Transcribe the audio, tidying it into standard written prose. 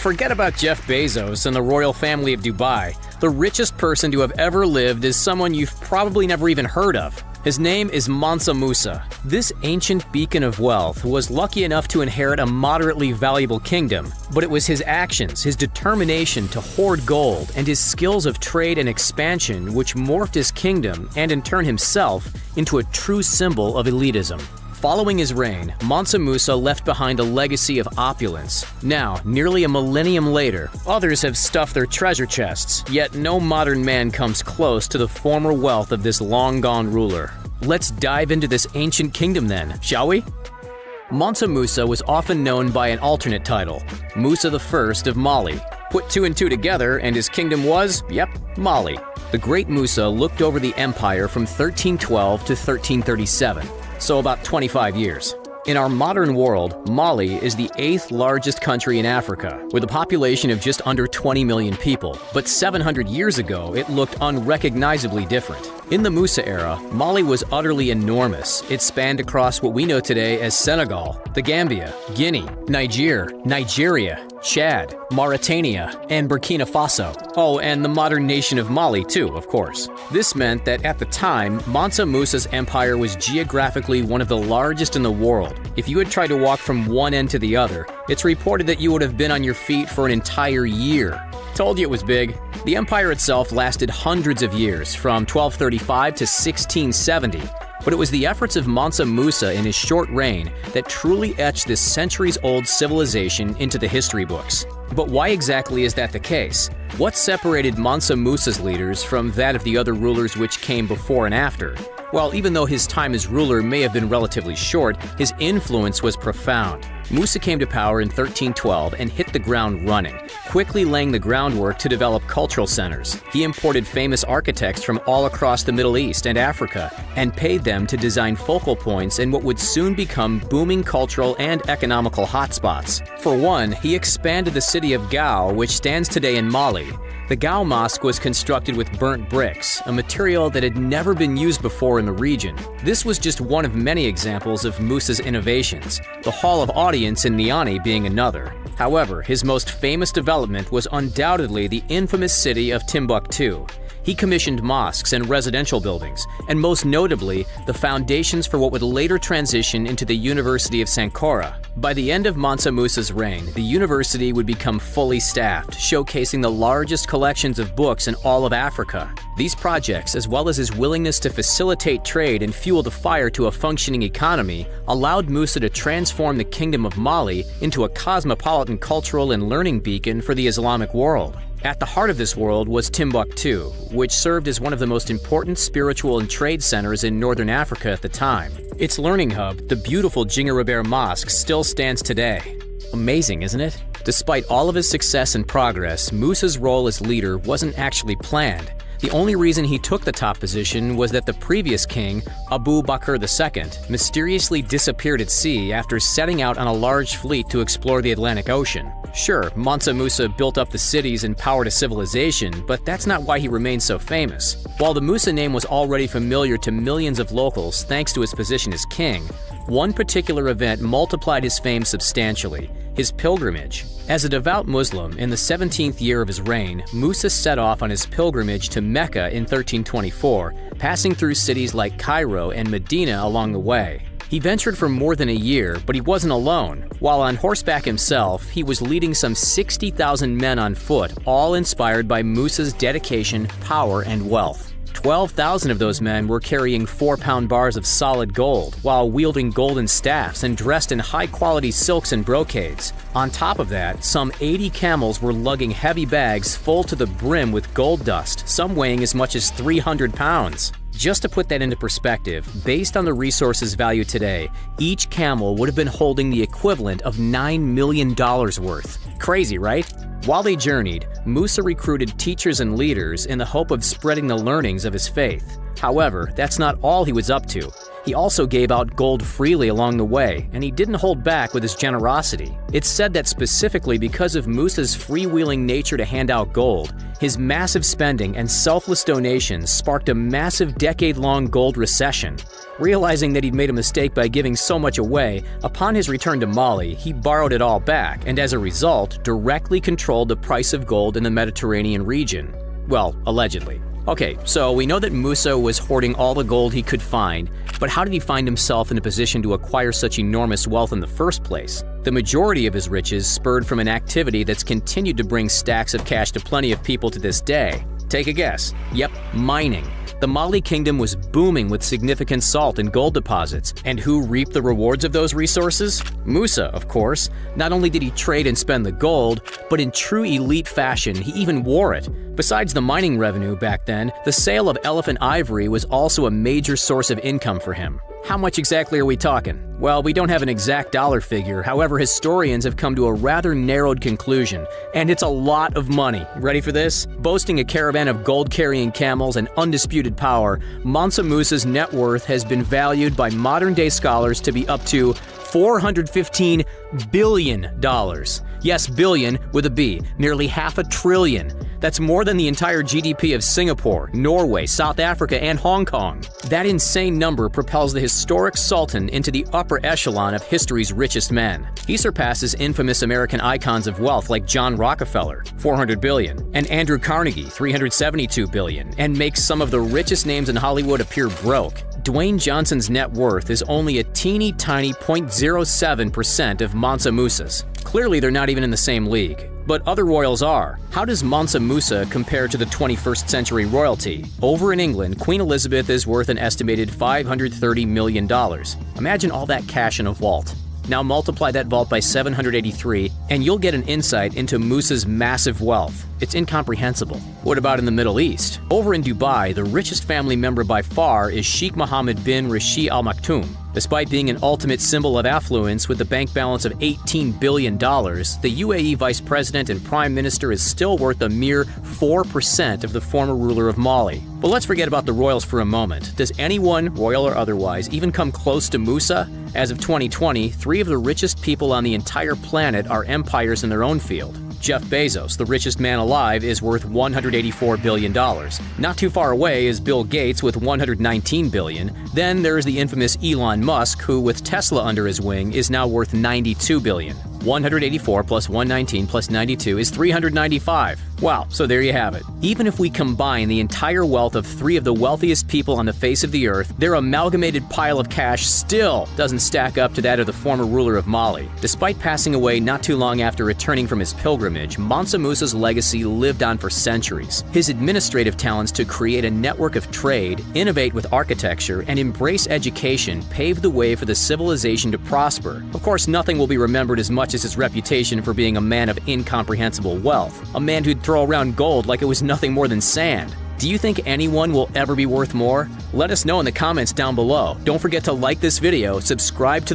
Forget about Jeff Bezos and the royal family of Dubai. The richest person to have ever lived is someone you've probably never even heard of. His name is Mansa Musa. This ancient beacon of wealth was lucky enough to inherit a moderately valuable kingdom, but it was his actions, his determination to hoard gold, and his skills of trade and expansion which morphed his kingdom, and in turn himself, into a true symbol of elitism. Following his reign, Mansa Musa left behind a legacy of opulence. Now, nearly a millennium later, others have stuffed their treasure chests, yet no modern man comes close to the former wealth of this long-gone ruler. Let's dive into this ancient kingdom then, shall we? Mansa Musa was often known by an alternate title, Musa I of Mali. Put two and two together, and his kingdom was, Mali. The great Musa looked over the empire from 1312 to 1337. So about 25 years. In our modern world, Mali is the 8th largest country in Africa, with a population of just under 20 million people. But 700 years ago, it looked unrecognizably different. In the Musa era, Mali was utterly enormous. It spanned across what we know today as Senegal, the Gambia, Guinea, Nigeria, Chad, Mauritania, and Burkina Faso. Oh, and the modern nation of Mali too, of course. This meant that at the time, Mansa Musa's empire was geographically one of the largest in the world. If you had tried to walk from one end to the other, it's reported that you would have been on your feet for an entire year. Told you it was big. The empire itself lasted hundreds of years, from 1235 to 1670. But it was the efforts of Mansa Musa in his short reign that truly etched this centuries-old civilization into the history books. But why exactly is that the case? What separated Mansa Musa's leaders from that of the other rulers which came before and after? Well, even though his time as ruler may have been relatively short, his influence was profound. Musa came to power in 1312 and hit the ground running, quickly laying the groundwork to develop cultural centers. He imported famous architects from all across the Middle East and Africa and paid them to design focal points in what would soon become booming cultural and economical hotspots. For one, he expanded the city of Gao, which stands today in Mali. The Gao Mosque was constructed with burnt bricks, a material that had never been used before in the region. This was just one of many examples of Musa's innovations, the Hall of Audience in Niani being another. However, his most famous development was undoubtedly the infamous city of Timbuktu. He commissioned mosques and residential buildings, and most notably, the foundations for what would later transition into the University of Sankora. By the end of Mansa Musa's reign, the university would become fully staffed, showcasing the largest collections of books in all of Africa. These projects, as well as his willingness to facilitate trade and fuel the fire to a functioning economy, allowed Musa to transform the Kingdom of Mali into a cosmopolitan cultural and learning beacon for the Islamic world. At the heart of this world was Timbuktu, which served as one of the most important spiritual and trade centers in northern Africa at the time. Its learning hub, the beautiful Djingarabere Mosque, still stands today. Amazing, isn't it? Despite all of his success and progress, Musa's role as leader wasn't actually planned. The only reason he took the top position was that the previous king, Abu Bakr II, mysteriously disappeared at sea after setting out on a large fleet to explore the Atlantic Ocean. Sure, Mansa Musa built up the cities and powered a civilization, but that's not why he remained so famous. While the Musa name was already familiar to millions of locals thanks to his position as king, one particular event multiplied his fame substantially: his pilgrimage. As a devout Muslim, in the 17th year of his reign, Musa set off on his pilgrimage to Mecca in 1324, passing through cities like Cairo and Medina along the way. He ventured for more than a year, but he wasn't alone. While on horseback himself, he was leading some 60,000 men on foot, all inspired by Musa's dedication, power, and wealth. 12,000 of those men were carrying 4-pound bars of solid gold, while wielding golden staffs and dressed in high-quality silks and brocades. On top of that, some 80 camels were lugging heavy bags full to the brim with gold dust, some weighing as much as 300 pounds. Just to put that into perspective, based on the resources value today, each camel would have been holding the equivalent of $9 million worth. Crazy, right? While they journeyed, Musa recruited teachers and leaders in the hope of spreading the learnings of his faith. However, that's not all he was up to. He also gave out gold freely along the way, and he didn't hold back with his generosity. It's said that specifically because of Musa's freewheeling nature to hand out gold, his massive spending and selfless donations sparked a massive decade-long gold recession. Realizing that he'd made a mistake by giving so much away, upon his return to Mali, he borrowed it all back and as a result, directly controlled the price of gold in the Mediterranean region. Well, allegedly. Okay, so we know that Musa was hoarding all the gold he could find, but how did he find himself in a position to acquire such enormous wealth in the first place? The majority of his riches spurred from an activity that's continued to bring stacks of cash to plenty of people to this day. Take a guess. Yep, mining. The Mali kingdom was booming with significant salt and gold deposits, and who reaped the rewards of those resources? Musa, of course. Not only did he trade and spend the gold, but in true elite fashion, he even wore it. Besides the mining revenue back then, the sale of elephant ivory was also a major source of income for him. How much exactly are we talking? Well, we don't have an exact dollar figure, however historians have come to a rather narrowed conclusion, and it's a lot of money. Ready for this? Boasting a caravan of gold-carrying camels and undisputed power, Mansa Musa's net worth has been valued by modern-day scholars to be up to $415 billion. Yes, billion with a B, nearly $500 billion. That's more than the entire GDP of Singapore, Norway, South Africa, and Hong Kong. That insane number propels the historic Sultan into the upper echelon of history's richest men. He surpasses infamous American icons of wealth like John Rockefeller, $400 billion, and Andrew Carnegie, $372 billion, and makes some of the richest names in Hollywood appear broke. Dwayne Johnson's net worth is only a teeny tiny 0.07% of Mansa Musa's. Clearly, they're not even in the same league. But other royals are. How does Mansa Musa compare to the 21st century royalty? Over in England, Queen Elizabeth is worth an estimated $530 million. Imagine all that cash in a vault. Now multiply that vault by 783, and you'll get an insight into Musa's massive wealth. It's incomprehensible. What about in the Middle East? Over in Dubai, the richest family member by far is Sheikh Mohammed bin Rashid Al Maktoum. Despite being an ultimate symbol of affluence with a bank balance of $18 billion, the UAE vice president and prime minister is still worth a mere 4% of the former ruler of Mali. But let's forget about the royals for a moment. Does anyone, royal or otherwise, even come close to Musa? As of 2020, 3 of the richest people on the entire planet are empires in their own field. Jeff Bezos, the richest man alive, is worth $184 billion. Not too far away is Bill Gates with $119 billion. Then there is the infamous Elon Musk, who, with Tesla under his wing, is now worth $92 billion. 184 plus 119 plus 92 is 395. Wow, so there you have it. Even if we combine the entire wealth of 3 of the wealthiest people on the face of the earth, their amalgamated pile of cash still doesn't stack up to that of the former ruler of Mali. Despite passing away not too long after returning from his pilgrimage, Mansa Musa's legacy lived on for centuries. His administrative talents to create a network of trade, innovate with architecture, and embrace education paved the way for the civilization to prosper. Of course, nothing will be remembered as much as his reputation for being a man of incomprehensible wealth, a man who'd throw around gold like it was nothing more than sand. Do you think anyone will ever be worth more? Let us know in the comments down below. Don't forget to like this video, subscribe to